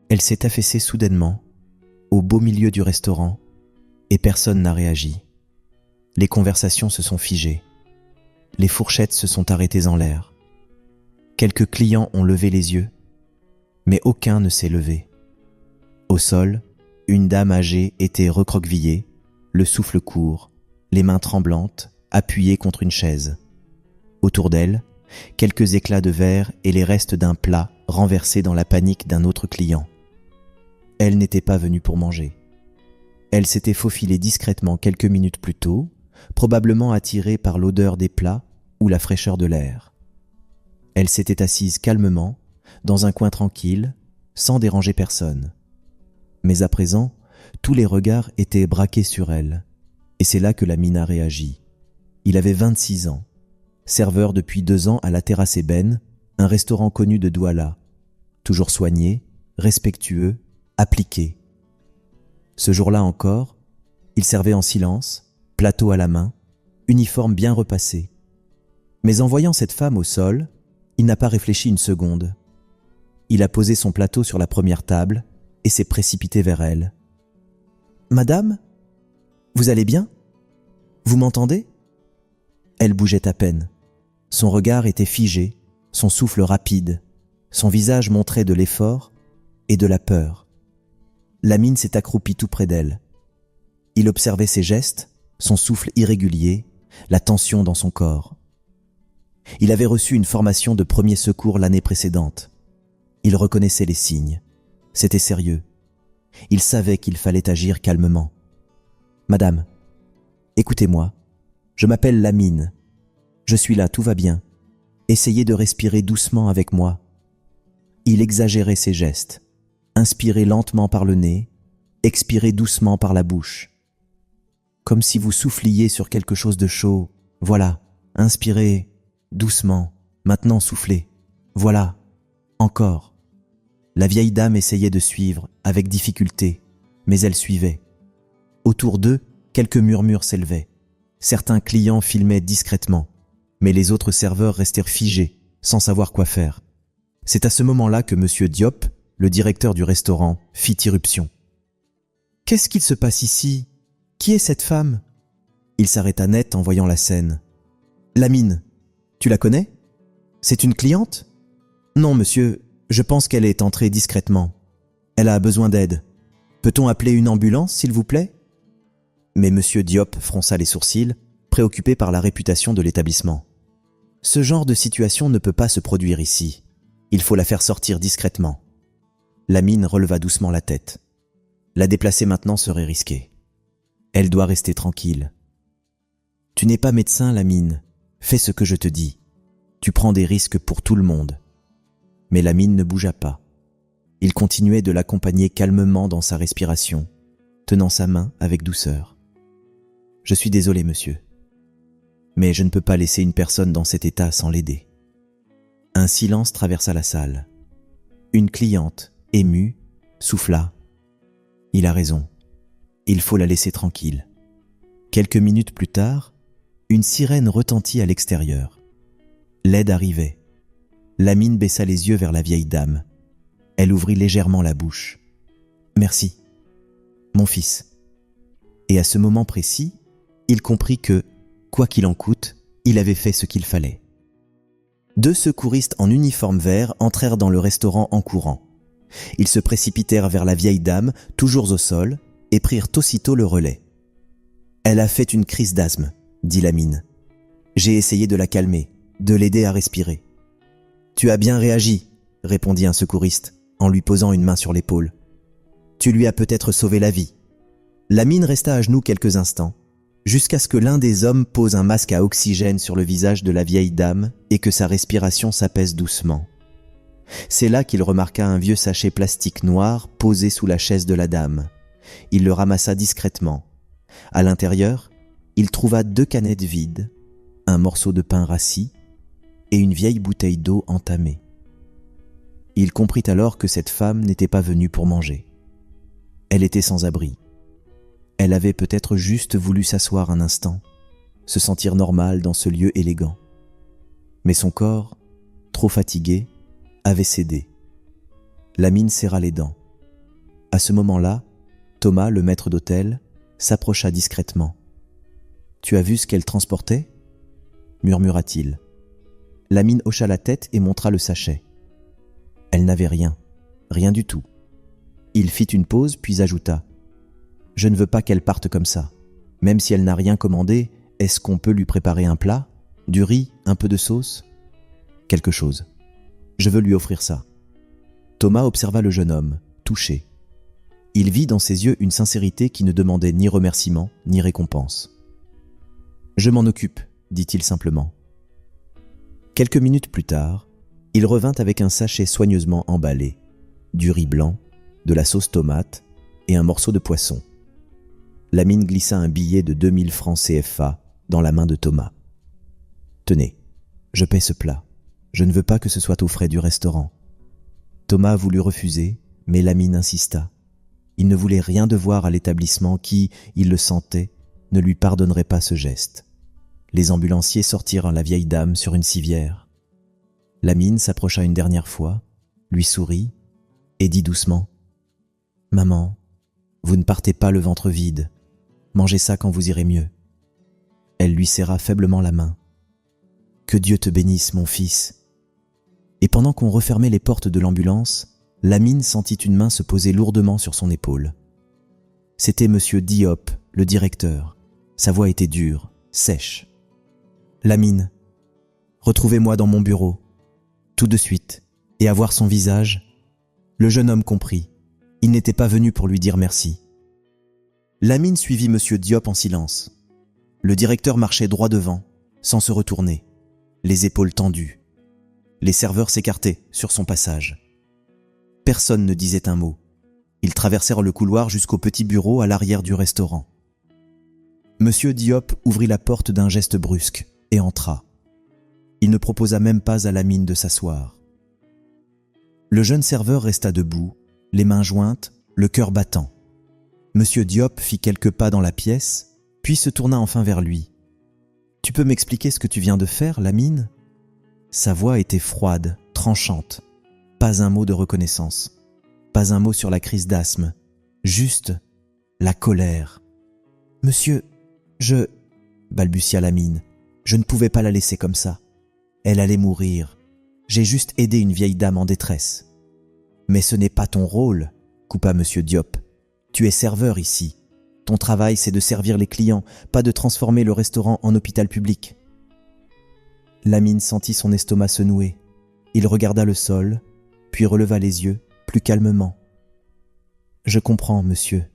Elle s'est affaissée soudainement, au beau milieu du restaurant, et personne n'a réagi. Les conversations se sont figées. Les fourchettes se sont arrêtées en l'air. Quelques clients ont levé les yeux, mais aucun ne s'est levé. Au sol, une dame âgée était recroquevillée, le souffle court, les mains tremblantes, appuyées contre une chaise. Autour d'elle, quelques éclats de verre et les restes d'un plat renversé dans la panique d'un autre client. Elle n'était pas venue pour manger. Elle s'était faufilée discrètement quelques minutes plus tôt, probablement attirée par l'odeur des plats ou la fraîcheur de l'air. Elle s'était assise calmement, dans un coin tranquille, sans déranger personne. Mais à présent, tous les regards étaient braqués sur elle, et c'est là que Lamine a réagi. Il avait 26 ans, serveur depuis 2 ans à la Terrasse Ébène, un restaurant connu de Douala, toujours soigné, respectueux, appliqué. Ce jour-là encore, il servait en silence, plateau à la main, uniforme bien repassé. Mais en voyant cette femme au sol, il n'a pas réfléchi une seconde. Il a posé son plateau sur la première table et s'est précipité vers elle. « Madame, vous allez bien? Vous m'entendez ?» Elle bougeait à peine. Son regard était figé, son souffle rapide, son visage montrait de l'effort et de la peur. Lamine s'est accroupi tout près d'elle. Il observait ses gestes, son souffle irrégulier, la tension dans son corps. Il avait reçu une formation de premier secours l'année précédente. Il reconnaissait les signes. C'était sérieux. Il savait qu'il fallait agir calmement. « Madame, écoutez-moi. Je m'appelle Lamine. Je suis là, tout va bien. Essayez de respirer doucement avec moi. » Il exagérait ses gestes. Inspirez lentement par le nez, expirez doucement par la bouche. Comme si vous souffliez sur quelque chose de chaud. Voilà, inspirez doucement. Maintenant soufflez. Voilà, encore. La vieille dame essayait de suivre, avec difficulté, mais elle suivait. Autour d'eux, quelques murmures s'élevaient. Certains clients filmaient discrètement, mais les autres serveurs restèrent figés, sans savoir quoi faire. C'est à ce moment-là que M. Diop, le directeur du restaurant, fit irruption. « Qu'est-ce qu'il se passe ici? Qui est cette femme ?» Il s'arrêta net en voyant la scène. « Lamine, tu la connais? C'est une cliente? » « Non, monsieur, je pense qu'elle est entrée discrètement. Elle a besoin d'aide. Peut-on appeler une ambulance, s'il vous plaît ?» Mais M. Diop fronça les sourcils, préoccupé par la réputation de l'établissement. « Ce genre de situation ne peut pas se produire ici. Il faut la faire sortir discrètement. » Lamine releva doucement la tête. La déplacer maintenant serait risqué. Elle doit rester tranquille. « Tu n'es pas médecin, Lamine. Fais ce que je te dis. Tu prends des risques pour tout le monde. » Mais Lamine ne bougea pas. Il continuait de l'accompagner calmement dans sa respiration, tenant sa main avec douceur. « Je suis désolé, monsieur. Mais je ne peux pas laisser une personne dans cet état sans l'aider. » Un silence traversa la salle. Une cliente, émue, souffla. « Il a raison. Il faut la laisser tranquille. » Quelques minutes plus tard, une sirène retentit à l'extérieur. L'aide arrivait. Lamine baissa les yeux vers la vieille dame. Elle ouvrit légèrement la bouche. « Merci, mon fils. » Et à ce moment précis, il comprit que, quoi qu'il en coûte, il avait fait ce qu'il fallait. 2 secouristes en uniforme vert entrèrent dans le restaurant en courant. Ils se précipitèrent vers la vieille dame, toujours au sol, et prirent aussitôt le relais. « Elle a fait une crise d'asthme, » dit Lamine. « J'ai essayé de la calmer, de l'aider à respirer. »« Tu as bien réagi, » répondit un secouriste, en lui posant une main sur l'épaule. « Tu lui as peut-être sauvé la vie. » Lamine resta à genoux quelques instants, jusqu'à ce que l'un des hommes pose un masque à oxygène sur le visage de la vieille dame et que sa respiration s'apaise doucement. C'est là qu'il remarqua un vieux sachet plastique noir posé sous la chaise de la dame. Il le ramassa discrètement. À l'intérieur, il trouva 2 canettes vides, un morceau de pain rassis et une vieille bouteille d'eau entamée. Il comprit alors que cette femme n'était pas venue pour manger. Elle était sans abri. Elle avait peut-être juste voulu s'asseoir un instant, se sentir normale dans ce lieu élégant. Mais son corps, trop fatigué, avait cédé. Lamine serra les dents. À ce moment-là, Thomas, le maître d'hôtel, s'approcha discrètement. « Tu as vu ce qu'elle transportait » murmura-t-il. Lamine hocha la tête et montra le sachet. Elle n'avait rien, rien du tout. Il fit une pause puis ajouta « Je ne veux pas qu'elle parte comme ça. Même si elle n'a rien commandé, est-ce qu'on peut lui préparer un plat? Du riz, un peu de sauce? Quelque chose. Je veux lui offrir ça. » Thomas observa le jeune homme, touché. Il vit dans ses yeux une sincérité qui ne demandait ni remerciement ni récompense. « Je m'en occupe, » dit-il simplement. Quelques minutes plus tard, il revint avec un sachet soigneusement emballé, du riz blanc, de la sauce tomate et un morceau de poisson. Lamine glissa un billet de 2000 francs CFA dans la main de Thomas. « Tenez, je paie ce plat. Je ne veux pas que ce soit aux frais du restaurant. » Thomas voulut refuser, mais Lamine insista. Il ne voulait rien devoir à l'établissement qui, il le sentait, ne lui pardonnerait pas ce geste. Les ambulanciers sortirent la vieille dame sur une civière. Lamine s'approcha une dernière fois, lui sourit et dit doucement « Maman, vous ne partez pas le ventre vide. Mangez ça quand vous irez mieux. » Elle lui serra faiblement la main. « Que Dieu te bénisse, mon fils. » Et pendant qu'on refermait les portes de l'ambulance, Lamine sentit une main se poser lourdement sur son épaule. C'était Monsieur Diop, le directeur. Sa voix était dure, sèche. « Lamine, retrouvez-moi dans mon bureau. » Tout de suite, et à voir son visage, le jeune homme comprit. Il n'était pas venu pour lui dire merci. Lamine suivit Monsieur Diop en silence. Le directeur marchait droit devant, sans se retourner, les épaules tendues. Les serveurs s'écartaient sur son passage. Personne ne disait un mot. Ils traversèrent le couloir jusqu'au petit bureau à l'arrière du restaurant. Monsieur Diop ouvrit la porte d'un geste brusque et entra. Il ne proposa même pas à Lamine de s'asseoir. Le jeune serveur resta debout, les mains jointes, le cœur battant. Monsieur Diop fit quelques pas dans la pièce, puis se tourna enfin vers lui. « Tu peux m'expliquer ce que tu viens de faire, Lamine ?» Sa voix était froide, tranchante. Pas un mot de reconnaissance. Pas un mot sur la crise d'asthme. Juste la colère. « Monsieur, balbutia Lamine. Je ne pouvais pas la laisser comme ça. Elle allait mourir. J'ai juste aidé une vieille dame en détresse. » « Mais ce n'est pas ton rôle, » coupa Monsieur Diop. « Tu es serveur ici. Ton travail, c'est de servir les clients, pas de transformer le restaurant en hôpital public. » Lamine sentit son estomac se nouer. Il regarda le sol, puis releva les yeux, plus calmement. « Je comprends, monsieur.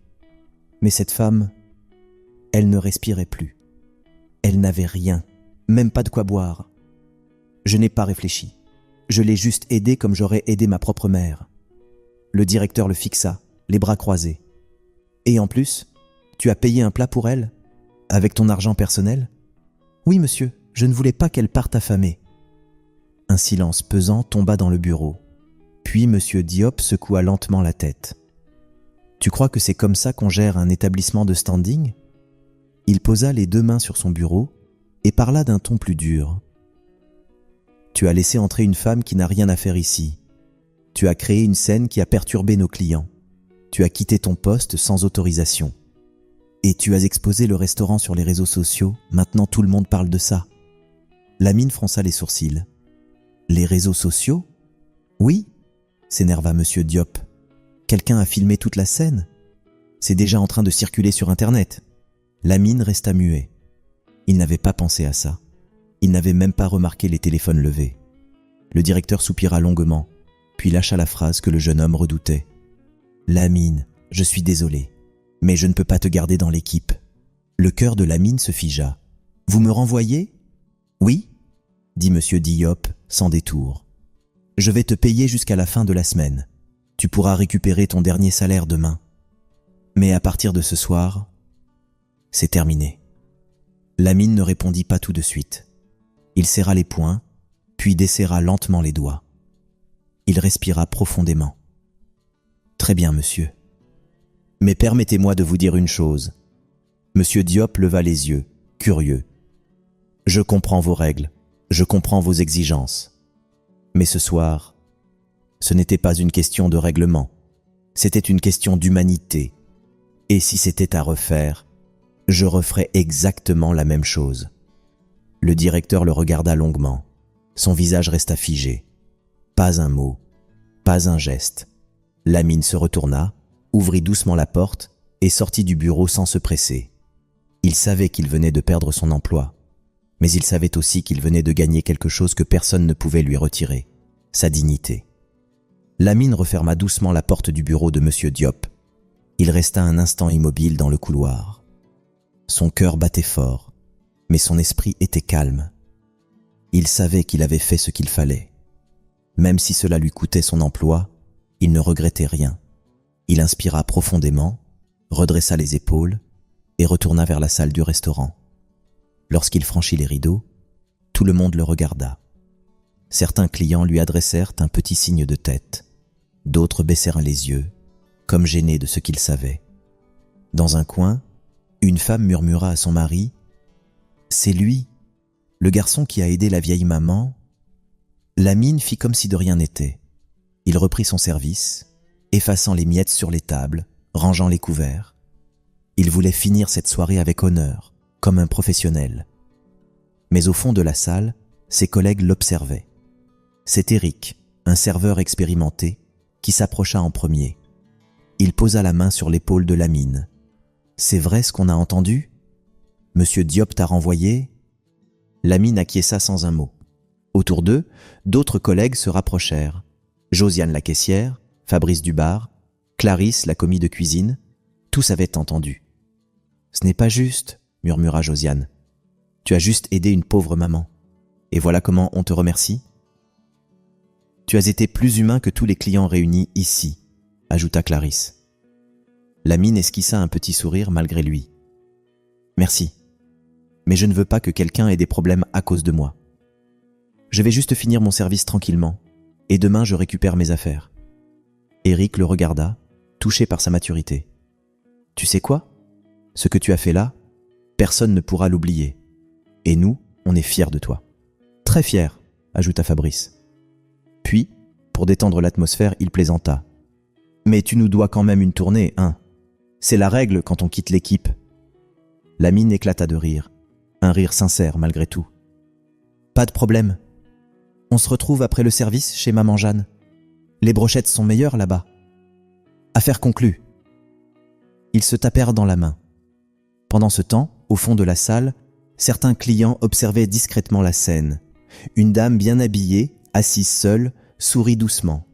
Mais cette femme, elle ne respirait plus. Elle n'avait rien, même pas de quoi boire. Je n'ai pas réfléchi. Je l'ai juste aidée comme j'aurais aidé ma propre mère. » Le directeur le fixa, les bras croisés. « Et en plus, tu as payé un plat pour elle, avec ton argent personnel ?»« Oui, monsieur, je ne voulais pas qu'elle parte affamée. » Un silence pesant tomba dans le bureau. Puis Monsieur Diop secoua lentement la tête. « Tu crois que c'est comme ça qu'on gère un établissement de standing ?» Il posa les deux mains sur son bureau et parla d'un ton plus dur. « Tu as laissé entrer une femme qui n'a rien à faire ici. Tu as créé une scène qui a perturbé nos clients. Tu as quitté ton poste sans autorisation. Et tu as exposé le restaurant sur les réseaux sociaux. Maintenant, tout le monde parle de ça. » Lamine fronça les sourcils. « Les réseaux sociaux ? » ?»« Oui, » s'énerva Monsieur Diop. « Quelqu'un a filmé toute la scène. C'est déjà en train de circuler sur Internet. » Lamine resta muet. Il n'avait pas pensé à ça. Il n'avait même pas remarqué les téléphones levés. Le directeur soupira longuement, puis lâcha la phrase que le jeune homme redoutait. « Lamine, je suis désolé, mais je ne peux pas te garder dans l'équipe. » Le cœur de Lamine se figea. « Vous me renvoyez ? » ?»« Oui, » dit Monsieur Diop sans détour. « Je vais te payer jusqu'à la fin de la semaine. Tu pourras récupérer ton dernier salaire demain. Mais à partir de ce soir, c'est terminé. » Lamine ne répondit pas tout de suite. Il serra les poings, puis desserra lentement les doigts. Il respira profondément. « Très bien, monsieur. Mais permettez-moi de vous dire une chose. » Monsieur Diop leva les yeux, curieux. « Je comprends vos règles, je comprends vos exigences. Mais ce soir, ce n'était pas une question de règlement. C'était une question d'humanité. Et si c'était à refaire, je referais exactement la même chose. Le directeur le regarda longuement. Son visage resta figé. Pas un mot, pas un geste. Lamine se retourna, ouvrit doucement la porte et sortit du bureau sans se presser. Il savait qu'il venait de perdre son emploi, mais il savait aussi qu'il venait de gagner quelque chose que personne ne pouvait lui retirer, sa dignité. Lamine referma doucement la porte du bureau de M. Diop. Il resta un instant immobile dans le couloir. Son cœur battait fort, mais son esprit était calme. Il savait qu'il avait fait ce qu'il fallait. Même si cela lui coûtait son emploi, il ne regrettait rien. Il inspira profondément, redressa les épaules et retourna vers la salle du restaurant. Lorsqu'il franchit les rideaux, tout le monde le regarda. Certains clients lui adressèrent un petit signe de tête. D'autres baissèrent les yeux, comme gênés de ce qu'ils savaient. Dans un coin, une femme murmura à son mari « C'est lui, le garçon qui a aidé la vieille maman ?» Lamine fit comme si de rien n'était. Il reprit son service, effaçant les miettes sur les tables, rangeant les couverts. Il voulait finir cette soirée avec honneur, comme un professionnel. Mais au fond de la salle, ses collègues l'observaient. C'est Eric, un serveur expérimenté, qui s'approcha en premier. Il posa la main sur l'épaule de Lamine. « C'est vrai ce qu'on a entendu ? Monsieur Diop t'a renvoyé ?» Lamine acquiesça sans un mot. Autour d'eux, d'autres collègues se rapprochèrent. Josiane la caissière, Fabrice du bar, Clarisse la commis de cuisine, tous avaient entendu. « Ce n'est pas juste, » murmura Josiane. « Tu as juste aidé une pauvre maman. Et voilà comment on te remercie ?»« Tu as été plus humain que tous les clients réunis ici, » ajouta Clarisse. Lamine esquissa un petit sourire malgré lui. « Merci, mais je ne veux pas que quelqu'un ait des problèmes à cause de moi. Je vais juste finir mon service tranquillement, et demain je récupère mes affaires. » Eric le regarda, touché par sa maturité. « Tu sais quoi ? Ce que tu as fait là, personne ne pourra l'oublier. Et nous, on est fiers de toi. »« Très fiers, » ajouta Fabrice. Puis, pour détendre l'atmosphère, il plaisanta. « Mais tu nous dois quand même une tournée, hein ? C'est la règle quand on quitte l'équipe. » Lamine éclata de rire, un rire sincère malgré tout. « Pas de problème. On se retrouve après le service chez Maman Jeanne. Les brochettes sont meilleures là-bas. » Affaire conclue. Ils se tapèrent dans la main. Pendant ce temps, au fond de la salle, certains clients observaient discrètement la scène. Une dame bien habillée, assise seule, sourit doucement.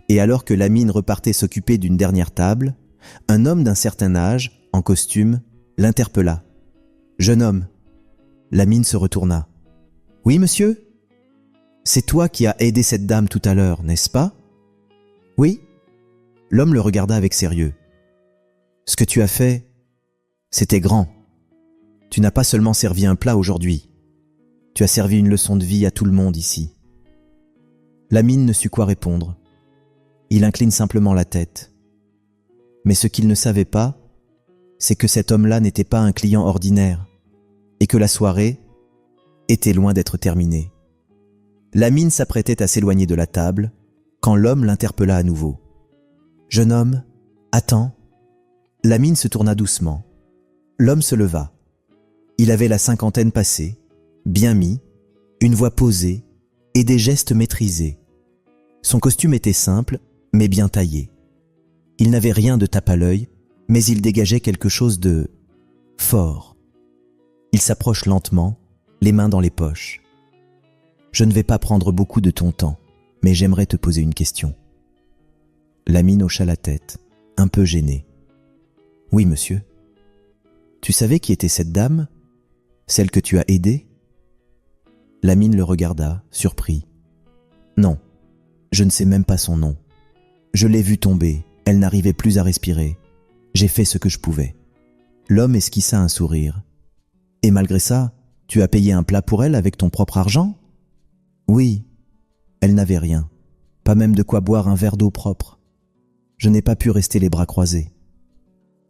Et alors que Lamine repartait s'occuper d'une dernière table, un homme d'un certain âge, en costume, l'interpella. « Jeune homme. » Lamine se retourna. « Oui, monsieur ? C'est toi qui as aidé cette dame tout à l'heure, n'est-ce pas ? » « Oui. » L'homme le regarda avec sérieux. « Ce que tu as fait, c'était grand. Tu n'as pas seulement servi un plat aujourd'hui. Tu as servi une leçon de vie à tout le monde ici. » Lamine ne sut quoi répondre. Il incline simplement la tête. Mais ce qu'il ne savait pas, c'est que cet homme-là n'était pas un client ordinaire et que la soirée était loin d'être terminée. Lamine s'apprêtait à s'éloigner de la table quand l'homme l'interpella à nouveau. « Jeune homme, attends. » Lamine se tourna doucement. L'homme se leva. Il avait la cinquantaine passée, bien mis, une voix posée et des gestes maîtrisés. Son costume était simple, mais bien taillé. Il n'avait rien de tape à l'œil, mais il dégageait quelque chose de fort. Il s'approche lentement, les mains dans les poches. « Je ne vais pas prendre beaucoup de ton temps, mais j'aimerais te poser une question. » Lamine hocha la tête, un peu gêné. « Oui, monsieur. Tu savais qui était cette dame? Celle que tu as aidée ?» Lamine le regarda, surpris. « Non, je ne sais même pas son nom. Je l'ai vue tomber, elle n'arrivait plus à respirer. J'ai fait ce que je pouvais. » L'homme esquissa un sourire. « Et malgré ça, tu as payé un plat pour elle avec ton propre argent ? » « Oui. Elle n'avait rien, pas même de quoi boire un verre d'eau propre. Je n'ai pas pu rester les bras croisés. »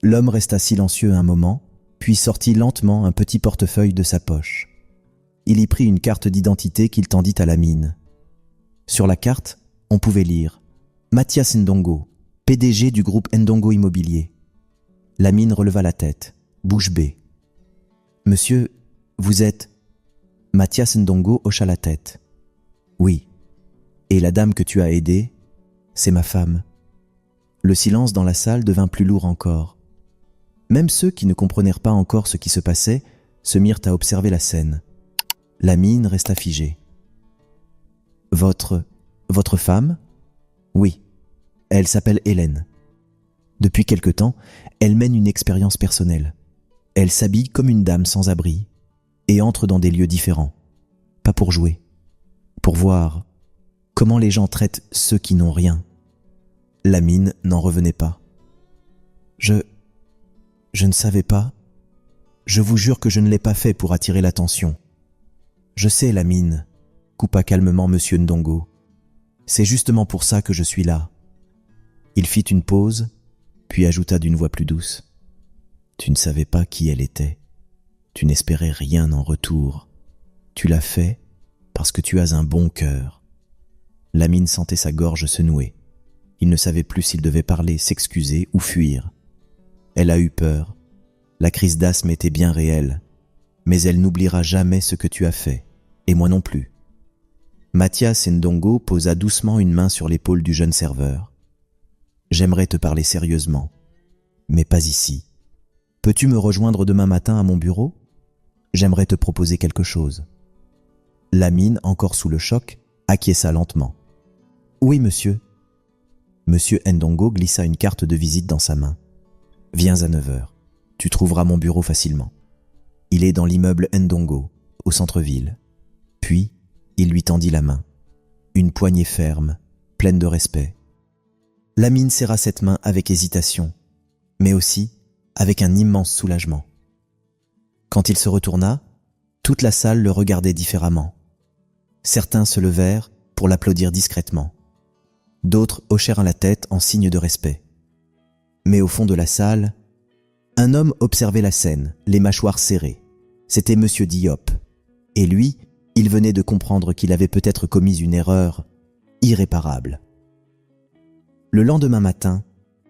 L'homme resta silencieux un moment, puis sortit lentement un petit portefeuille de sa poche. Il y prit une carte d'identité qu'il tendit à Lamine. Sur la carte, on pouvait lire « Mathias Ndongo, PDG du groupe Ndongo Immobilier. Lamine releva la tête, bouche bée. Monsieur, vous êtes... Mathias Ndongo hocha la tête. Oui. Et la dame que tu as aidée, c'est ma femme. Le silence dans la salle devint plus lourd encore. Même ceux qui ne comprenèrent pas encore ce qui se passait se mirent à observer la scène. Lamine resta figée. Votre femme? Oui. Elle s'appelle Hélène. Depuis quelque temps, elle mène une expérience personnelle. Elle s'habille comme une dame sans abri et entre dans des lieux différents. Pas pour jouer, pour voir comment les gens traitent ceux qui n'ont rien. Lamine n'en revenait pas. Je ne savais pas. Je vous jure que je ne l'ai pas fait pour attirer l'attention. Je sais, Lamine, coupa calmement Monsieur Ndongo. C'est justement pour ça que je suis là. Il fit une pause, puis ajouta d'une voix plus douce. Tu ne savais pas qui elle était. Tu n'espérais rien en retour. Tu l'as fait parce que tu as un bon cœur. Lamine sentait sa gorge se nouer. Il ne savait plus s'il devait parler, s'excuser ou fuir. Elle a eu peur. La crise d'asthme était bien réelle. Mais elle n'oubliera jamais ce que tu as fait. Et moi non plus. Mathias Ndongo posa doucement une main sur l'épaule du jeune serveur. J'aimerais te parler sérieusement, mais pas ici. Peux-tu me rejoindre demain matin à mon bureau? J'aimerais te proposer quelque chose. Lamine, encore sous le choc, acquiesça lentement. Oui, monsieur. Monsieur Ndongo glissa une carte de visite dans sa main. Viens à 9h. Tu trouveras mon bureau facilement. Il est dans l'immeuble Ndongo, au centre-ville. Puis, il lui tendit la main. Une poignée ferme, pleine de respect. Lamine serra cette main avec hésitation, mais aussi avec un immense soulagement. Quand il se retourna, toute la salle le regardait différemment. Certains se levèrent pour l'applaudir discrètement. D'autres hochèrent la tête en signe de respect. Mais au fond de la salle, un homme observait la scène, les mâchoires serrées. C'était Monsieur Diop. Et lui, il venait de comprendre qu'il avait peut-être commis une erreur irréparable. Le lendemain matin,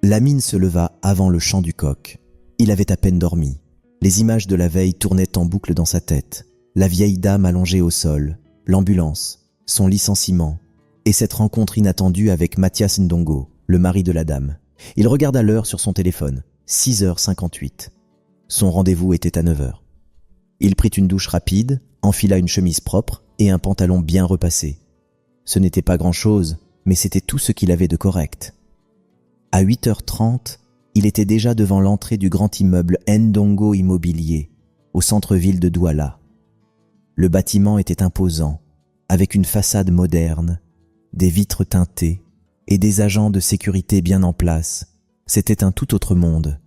Lamine se leva avant le chant du coq. Il avait à peine dormi. Les images de la veille tournaient en boucle dans sa tête. La vieille dame allongée au sol, l'ambulance, son licenciement et cette rencontre inattendue avec Mathias Ndongo, le mari de la dame. Il regarda l'heure sur son téléphone, 6h58. Son rendez-vous était à 9h. Il prit une douche rapide, enfila une chemise propre et un pantalon bien repassé. Ce n'était pas grand-chose, mais c'était tout ce qu'il avait de correct. À 8h30, il était déjà devant l'entrée du grand immeuble Ndongo Immobilier, au centre-ville de Douala. Le bâtiment était imposant, avec une façade moderne, des vitres teintées et des agents de sécurité bien en place. C'était un tout autre monde.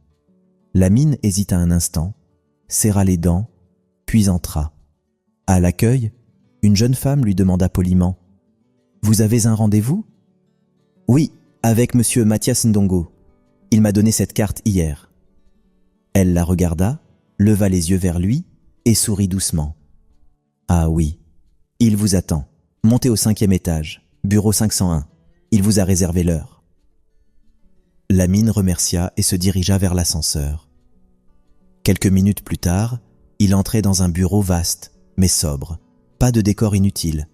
Lamine hésita un instant, serra les dents, puis entra. À l'accueil, une jeune femme lui demanda poliment « Vous avez un rendez-vous » ? « Oui, avec monsieur Mathias Ndongo. Il m'a donné cette carte hier. » Elle la regarda, leva les yeux vers lui et sourit doucement. « Ah oui, il vous attend. Montez au 5e étage, bureau 501. Il vous a réservé l'heure. » Lamine remercia et se dirigea vers l'ascenseur. Quelques minutes plus tard, il entrait dans un bureau vaste, mais sobre. Pas de décor inutile.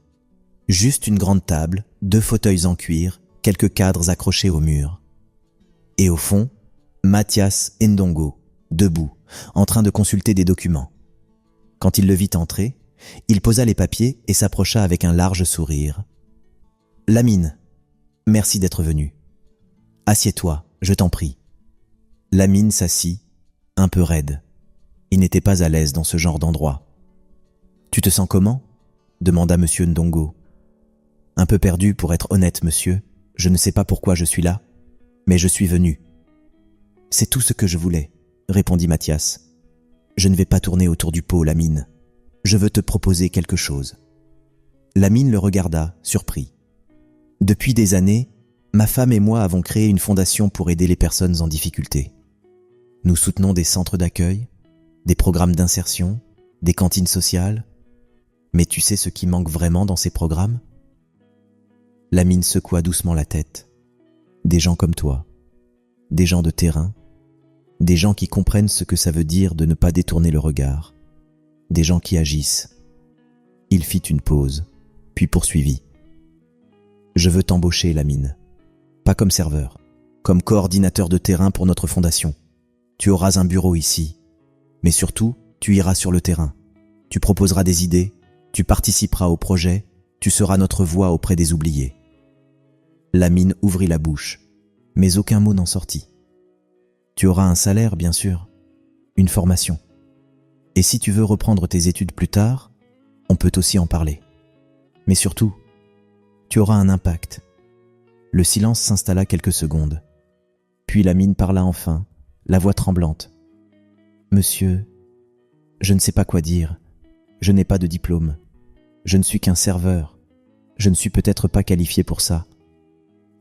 Juste une grande table, 2 fauteuils en cuir, quelques cadres accrochés au mur. Et au fond, Mathias Ndongo, debout, en train de consulter des documents. Quand il le vit entrer, il posa les papiers et s'approcha avec un large sourire. « Lamine, merci d'être venu. Assieds-toi, je t'en prie. » Lamine s'assit, un peu raide. Il n'était pas à l'aise dans ce genre d'endroit. « Tu te sens comment ?» demanda monsieur Ndongo. « Un peu perdu pour être honnête, monsieur. Je ne sais pas pourquoi je suis là, mais je suis venu. »« C'est tout ce que je voulais, » répondit Mathias. « Je ne vais pas tourner autour du pot, Lamine. Je veux te proposer quelque chose. » Lamine le regarda, surpris. « Depuis des années, ma femme et moi avons créé une fondation pour aider les personnes en difficulté. Nous soutenons des centres d'accueil, des programmes d'insertion, des cantines sociales. Mais tu sais ce qui manque vraiment dans ces programmes ? » Lamine secoua doucement la tête. « Des gens comme toi, des gens de terrain, des gens qui comprennent ce que ça veut dire de ne pas détourner le regard, des gens qui agissent. Il fit une pause, puis poursuivit. Je veux t'embaucher, Lamine. Pas comme serveur, comme coordinateur de terrain pour notre fondation. Tu auras un bureau ici, mais surtout, tu iras sur le terrain. Tu proposeras des idées, tu participeras au projet, tu seras notre voix auprès des oubliés. Lamine ouvrit la bouche, mais aucun mot n'en sortit. Tu auras un salaire, bien sûr, une formation. Et si tu veux reprendre tes études plus tard, on peut aussi en parler. Mais surtout, tu auras un impact. Le silence s'installa quelques secondes. Puis Lamine parla enfin, la voix tremblante. Monsieur, je ne sais pas quoi dire. Je n'ai pas de diplôme. Je ne suis qu'un serveur. Je ne suis peut-être pas qualifié pour ça.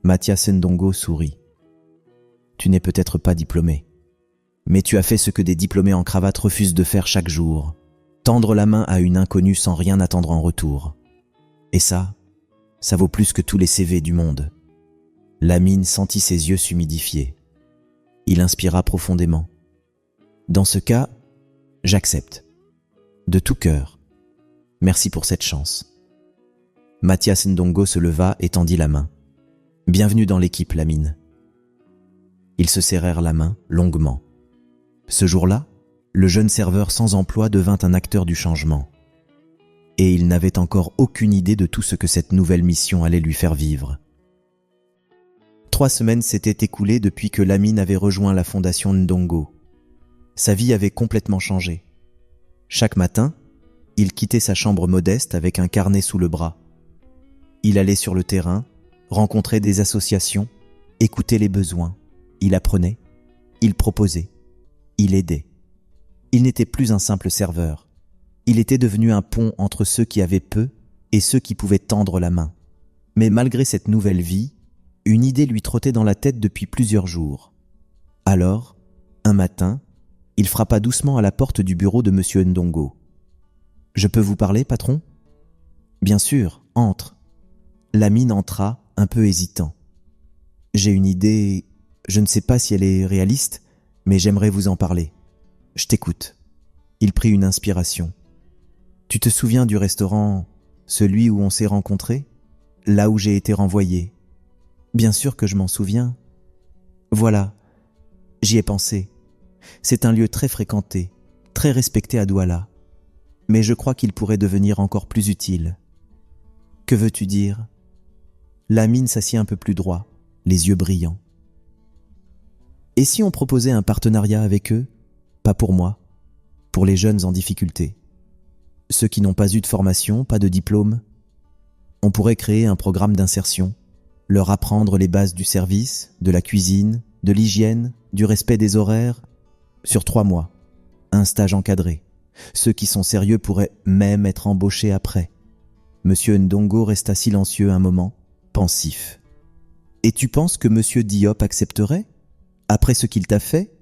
Mathias Ndongo sourit. Tu n'es peut-être pas diplômé. Mais tu as fait ce que des diplômés en cravate refusent de faire chaque jour. Tendre la main à une inconnue sans rien attendre en retour. Et ça vaut plus que tous les CV du monde. Lamine sentit ses yeux s'humidifier. Il inspira profondément. Dans ce cas, j'accepte. De tout cœur. Merci pour cette chance. Mathias Ndongo se leva et tendit la main. Bienvenue dans l'équipe, Lamine. Ils se serrèrent la main longuement. Ce jour-là, le jeune serveur sans emploi devint un acteur du changement. Et il n'avait encore aucune idée de tout ce que cette nouvelle mission allait lui faire vivre. 3 semaines s'étaient écoulées depuis que Lamine avait rejoint la fondation Ndongo. Sa vie avait complètement changé. Chaque matin, il quittait sa chambre modeste avec un carnet sous le bras. Il allait sur le terrain, rencontrait des associations, écoutait les besoins. Il apprenait, il proposait, il aidait. Il n'était plus un simple serveur. Il était devenu un pont entre ceux qui avaient peu et ceux qui pouvaient tendre la main. Mais malgré cette nouvelle vie, une idée lui trottait dans la tête depuis plusieurs jours. Alors, un matin, il frappa doucement à la porte du bureau de M. Ndongo. « Je peux vous parler, patron ?»« Bien sûr, entre. » Lamine entra, un peu hésitant. « J'ai une idée, je ne sais pas si elle est réaliste, mais j'aimerais vous en parler. Je t'écoute. » Il prit une inspiration. « Tu te souviens du restaurant, celui où on s'est rencontrés, là où j'ai été renvoyé ? » « Bien sûr que je m'en souviens. »« Voilà, j'y ai pensé. C'est un lieu très fréquenté, très respecté à Douala. Mais je crois qu'il pourrait devenir encore plus utile. »« Que veux-tu dire ?» Lamine s'assit un peu plus droit, les yeux brillants. « Et si on proposait un partenariat avec eux ? Pas pour moi, pour les jeunes en difficulté. Ceux qui n'ont pas eu de formation, pas de diplôme. On pourrait créer un programme d'insertion, leur apprendre les bases du service, de la cuisine, de l'hygiène, du respect des horaires, sur 3 mois. Un stage encadré. Ceux qui sont sérieux pourraient même être embauchés après. » Monsieur Ndongo resta silencieux un moment, pensif. « Et tu penses que Monsieur Diop accepterait, après ce qu'il t'a fait ? » ?»«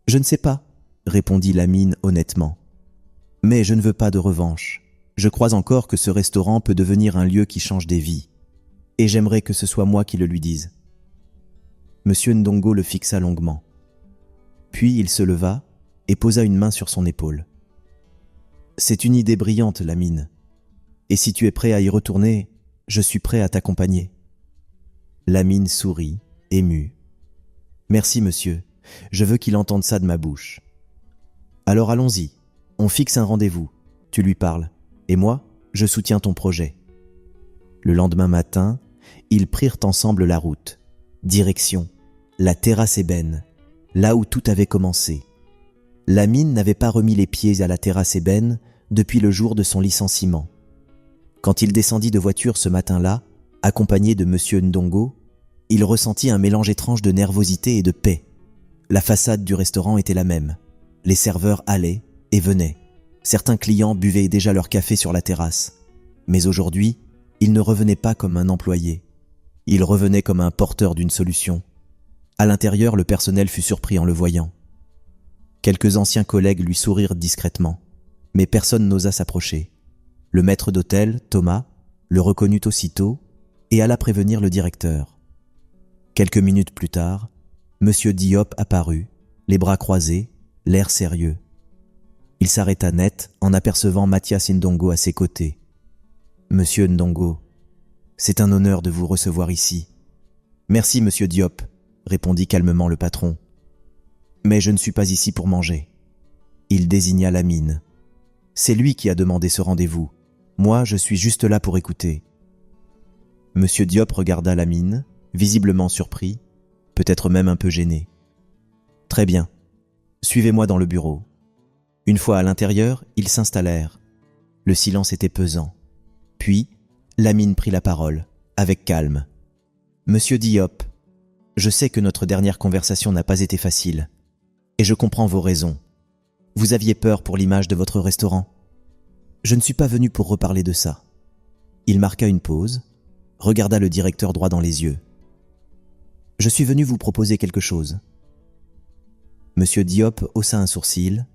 Je ne sais pas, » répondit Lamine honnêtement. « Mais je ne veux pas de revanche. Je crois encore que ce restaurant peut devenir un lieu qui change des vies. Et j'aimerais que ce soit moi qui le lui dise. » Monsieur Ndongo le fixa longuement. Puis il se leva et posa une main sur son épaule. « C'est une idée brillante, Lamine. Et si tu es prêt à y retourner, je suis prêt à t'accompagner. » Lamine sourit, ému. « Merci, monsieur. Je veux qu'il entende ça de ma bouche. »« Alors allons-y. On fixe un rendez-vous. Tu lui parles. Et moi, je soutiens ton projet. » Le lendemain matin, ils prirent ensemble la route. Direction, la terrasse ébène, là où tout avait commencé. Lamine n'avait pas remis les pieds à la terrasse ébène depuis le jour de son licenciement. Quand il descendit de voiture ce matin-là, accompagné de M. Ndongo, il ressentit un mélange étrange de nervosité et de paix. La façade du restaurant était la même. Les serveurs allaient et venaient. Certains clients buvaient déjà leur café sur la terrasse. Mais aujourd'hui, il ne revenait pas comme un employé. Il revenait comme un porteur d'une solution. À l'intérieur, le personnel fut surpris en le voyant. Quelques anciens collègues lui sourirent discrètement, mais personne n'osa s'approcher. Le maître d'hôtel, Thomas, le reconnut aussitôt et alla prévenir le directeur. Quelques minutes plus tard, Monsieur Diop apparut, les bras croisés, l'air sérieux. Il s'arrêta net en apercevant Mathias Ndongo à ses côtés. « Monsieur Ndongo, c'est un honneur de vous recevoir ici. »« Merci, monsieur Diop, » répondit calmement le patron. « Mais je ne suis pas ici pour manger. » Il désigna Lamine. « C'est lui qui a demandé ce rendez-vous. Moi, je suis juste là pour écouter. » Monsieur Diop regarda Lamine, visiblement surpris, peut-être même un peu gêné. « Très bien. Suivez-moi dans le bureau. » Une fois à l'intérieur, ils s'installèrent. Le silence était pesant. Puis, Lamine prit la parole, avec calme. « Monsieur Diop, je sais que notre dernière conversation n'a pas été facile, et je comprends vos raisons. Vous aviez peur pour l'image de votre restaurant. Je ne suis pas venu pour reparler de ça. » Il marqua une pause, regarda le directeur droit dans les yeux. « Je suis venu vous proposer quelque chose. » Monsieur Diop haussa un sourcil,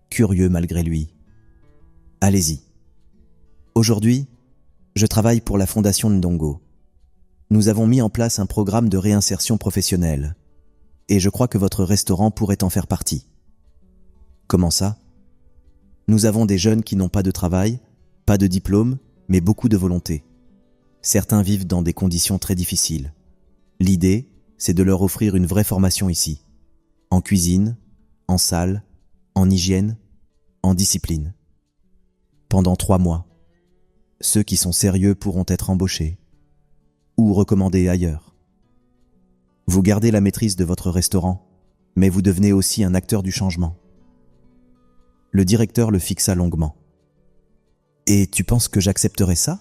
curieux malgré lui. « Allez-y. Aujourd'hui, je travaille pour la Fondation Ndongo. Nous avons mis en place un programme de réinsertion professionnelle, et je crois que votre restaurant pourrait en faire partie. » « Comment ça ? Nous avons des jeunes qui n'ont pas de travail, pas de diplôme, mais beaucoup de volonté. Certains vivent dans des conditions très difficiles. L'idée, c'est de leur offrir une vraie formation ici, en cuisine, en salle, en hygiène, en discipline. Pendant 3 mois, ceux qui sont sérieux pourront être embauchés ou recommandés ailleurs. Vous gardez la maîtrise de votre restaurant, mais vous devenez aussi un acteur du changement. Le directeur le fixa longuement. « Et tu penses que j'accepterai ça ?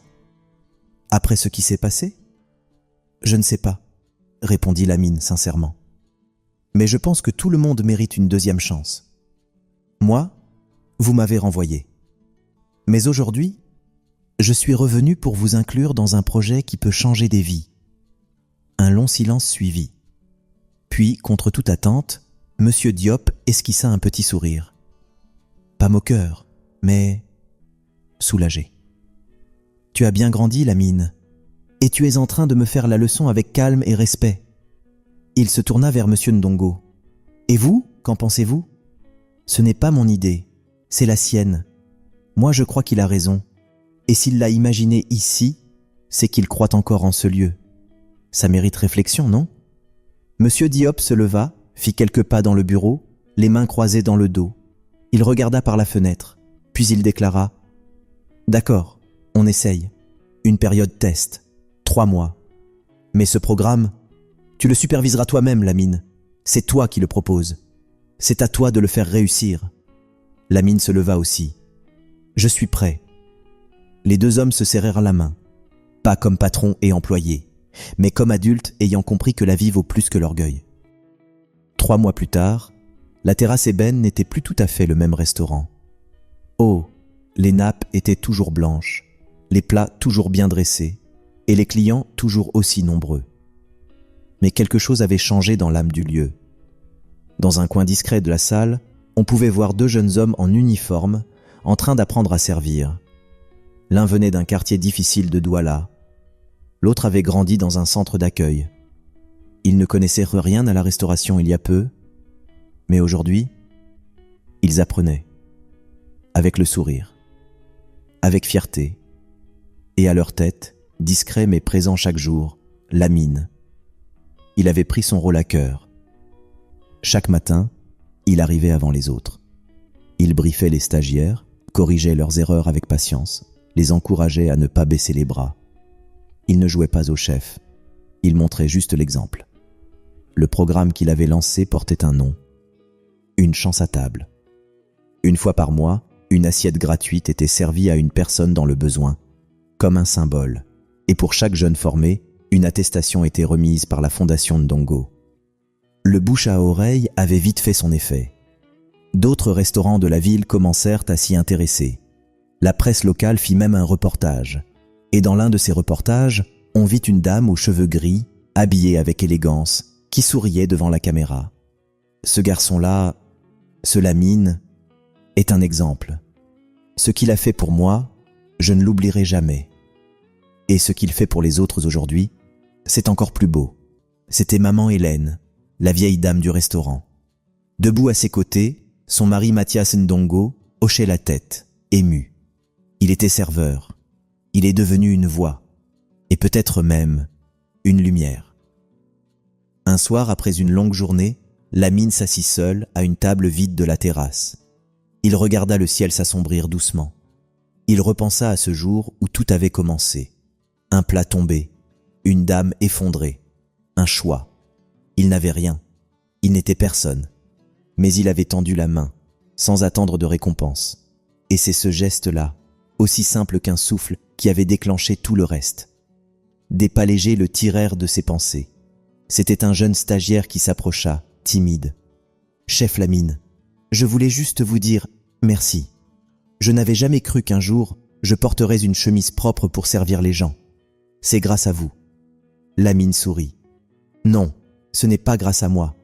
Après ce qui s'est passé ? » « Je ne sais pas, » répondit Lamine sincèrement. « Mais je pense que tout le monde mérite une deuxième chance. Moi, vous m'avez renvoyé. Mais aujourd'hui, je suis revenu pour vous inclure dans un projet qui peut changer des vies. » Un long silence suivit. Puis, contre toute attente, Monsieur Diop esquissa un petit sourire. Pas moqueur, mais soulagé. « Tu as bien grandi, Lamine, et tu es en train de me faire la leçon avec calme et respect. » Il se tourna vers Monsieur Ndongo. « Et vous, qu'en pensez-vous ? Ce n'est pas mon idée, c'est la sienne. Moi, je crois qu'il a raison. Et s'il l'a imaginé ici, c'est qu'il croit encore en ce lieu. Ça mérite réflexion, non ?» Monsieur Diop se leva, fit quelques pas dans le bureau, les mains croisées dans le dos. Il regarda par la fenêtre, puis il déclara « D'accord, on essaye. Une période test, 3 mois. Mais ce programme, tu le superviseras toi-même, Lamine. C'est toi qui le proposes. C'est à toi de le faire réussir. » Lamine se leva aussi. « Je suis prêt. » Les 2 hommes se serrèrent la main, pas comme patron et employé, mais comme adultes ayant compris que la vie vaut plus que l'orgueil. 3 mois plus tard, la terrasse ébène n'était plus tout à fait le même restaurant. Oh, les nappes étaient toujours blanches, les plats toujours bien dressés, et les clients toujours aussi nombreux. Mais quelque chose avait changé dans l'âme du lieu. Dans un coin discret de la salle, on pouvait voir 2 jeunes hommes en uniforme en train d'apprendre à servir. L'un venait d'un quartier difficile de Douala, l'autre avait grandi dans un centre d'accueil. Ils ne connaissaient rien à la restauration il y a peu, mais aujourd'hui, ils apprenaient, avec le sourire, avec fierté, et à leur tête, discret mais présent chaque jour, Lamine. Il avait pris son rôle à cœur. Chaque matin, il arrivait avant les autres. Il briefait les stagiaires, corrigeait leurs erreurs avec patience, les encourageait à ne pas baisser les bras. Il ne jouait pas au chef, il montrait juste l'exemple. Le programme qu'il avait lancé portait un nom. Une chance à table. Une fois par mois, une assiette gratuite était servie à une personne dans le besoin, comme un symbole. Et pour chaque jeune formé, une attestation était remise par la Fondation Ndongo. Le bouche à oreille avait vite fait son effet. D'autres restaurants de la ville commencèrent à s'y intéresser. La presse locale fit même un reportage. Et dans l'un de ces reportages, on vit une dame aux cheveux gris, habillée avec élégance, qui souriait devant la caméra. Ce garçon-là, ce Lamine, est un exemple. Ce qu'il a fait pour moi, je ne l'oublierai jamais. Et ce qu'il fait pour les autres aujourd'hui, c'est encore plus beau. C'était maman Hélène, la vieille dame du restaurant. Debout à ses côtés, son mari Mathias Ndongo hochait la tête, ému. Il était serveur. Il est devenu une voix, et peut-être même une lumière. Un soir, après une longue journée, Lamine s'assit seul à une table vide de la terrasse. Il regarda le ciel s'assombrir doucement. Il repensa à ce jour où tout avait commencé. Un plat tombé, une dame effondrée, un choix. Il n'avait rien, il n'était personne. Mais il avait tendu la main, sans attendre de récompense. Et c'est ce geste-là, aussi simple qu'un souffle, qui avait déclenché tout le reste. Des pas légers le tirèrent de ses pensées. C'était un jeune stagiaire qui s'approcha, timide. « Chef Lamine, je voulais juste vous dire merci. Je n'avais jamais cru qu'un jour, je porterais une chemise propre pour servir les gens. C'est grâce à vous. » Lamine sourit. « Non, ce n'est pas grâce à moi.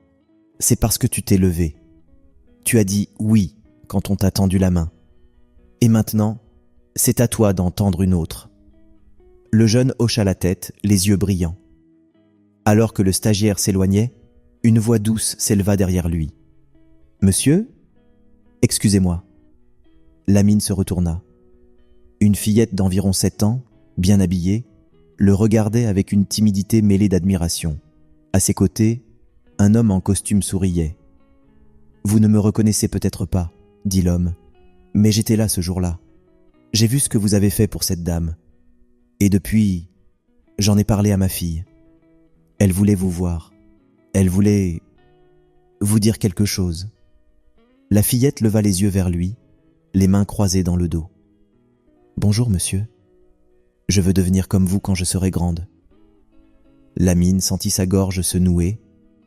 C'est parce que tu t'es levé. Tu as dit oui quand on t'a tendu la main. Et maintenant, c'est à toi d'en tendre une autre. » Le jeune hocha la tête, les yeux brillants. Alors que le stagiaire s'éloignait, une voix douce s'éleva derrière lui. « Monsieur ? Excusez-moi. » Lamine se retourna. Une fillette d'environ 7 ans, bien habillée, le regardait avec une timidité mêlée d'admiration. À ses côtés, un homme en costume souriait. « Vous ne me reconnaissez peut-être pas, » dit l'homme, « mais j'étais là ce jour-là. J'ai vu ce que vous avez fait pour cette dame. Et depuis, j'en ai parlé à ma fille. Elle voulait vous voir. Elle voulait vous dire quelque chose. » La fillette leva les yeux vers lui, les mains croisées dans le dos. « Bonjour, monsieur. Je veux devenir comme vous quand je serai grande. » Lamine sentit sa gorge se nouer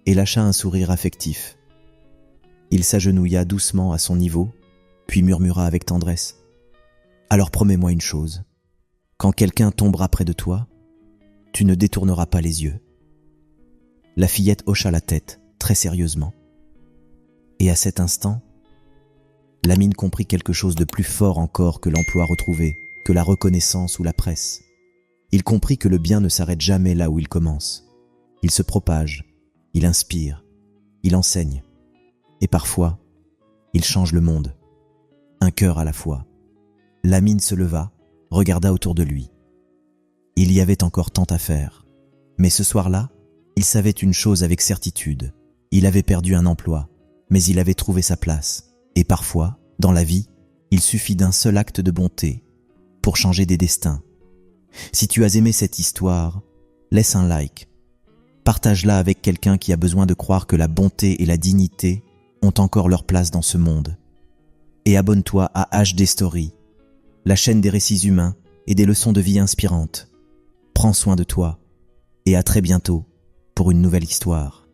et lâcha un sourire affectif. Il s'agenouilla doucement à son niveau, puis murmura avec tendresse. « Alors promets-moi une chose. Quand quelqu'un tombera près de toi, tu ne détourneras pas les yeux. » La fillette hocha la tête, très sérieusement. Et à cet instant, Lamine comprit quelque chose de plus fort encore que l'emploi retrouvé, que la reconnaissance ou la presse. Il comprit que le bien ne s'arrête jamais là où il commence. Il se propage, il inspire, il enseigne. Et parfois, il change le monde. Un cœur à la fois. Lamine se leva, regarda autour de lui. Il y avait encore tant à faire. Mais ce soir-là, il savait une chose avec certitude. Il avait perdu un emploi, mais il avait trouvé sa place. Et parfois, dans la vie, il suffit d'un seul acte de bonté pour changer des destins. Si tu as aimé cette histoire, laisse un like. Partage-la avec quelqu'un qui a besoin de croire que la bonté et la dignité ont encore leur place dans ce monde. Et abonne-toi à HD Story, la chaîne des récits humains et des leçons de vie inspirantes. Prends soin de toi et à très bientôt pour une nouvelle histoire.